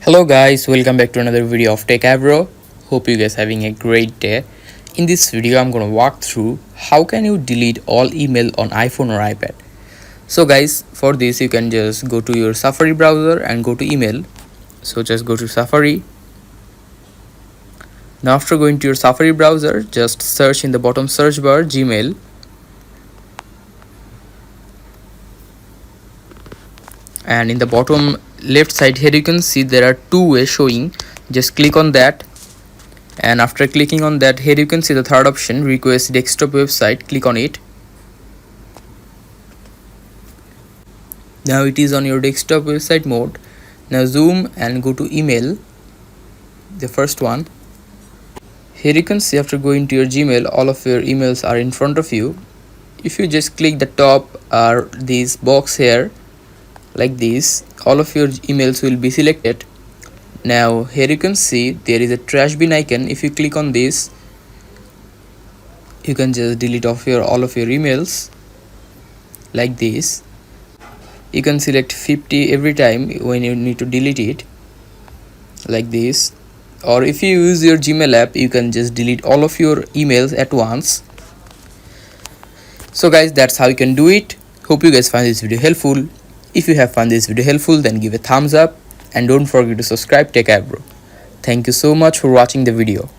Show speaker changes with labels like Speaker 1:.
Speaker 1: Hello guys, welcome back to another video of Techavro. Hope you guys having a great day. In this video I'm going to walk through how can you delete all email on iPhone or iPad. So guys, for this you can just go to your Safari browser and go to email. So just go to Safari. Now after going to your Safari browser, just search in the bottom search bar Gmail. And in the bottom left side here you can see there are two ways showing. Just click on that, and after clicking on that, here you can see the third option, request desktop website. Click on it. Now it is on your desktop website mode. Now zoom and go to email, the first one. Here you can see after going to your Gmail, all of your emails are in front of you. If you just click the top or this box here like this, all of your emails will be selected. Now here you can see there is a trash bin icon. If you click on this, you can just delete off all of your emails like this. You can select 50 every time when you need to delete it like this, or if you use your Gmail app, you can just delete all of your emails at once. So guys, that's how you can do it. Hope you guys find this video helpful. If you have found this video helpful, then give a thumbs up and don't forget to subscribe Techavro. Thank you so much for watching the video.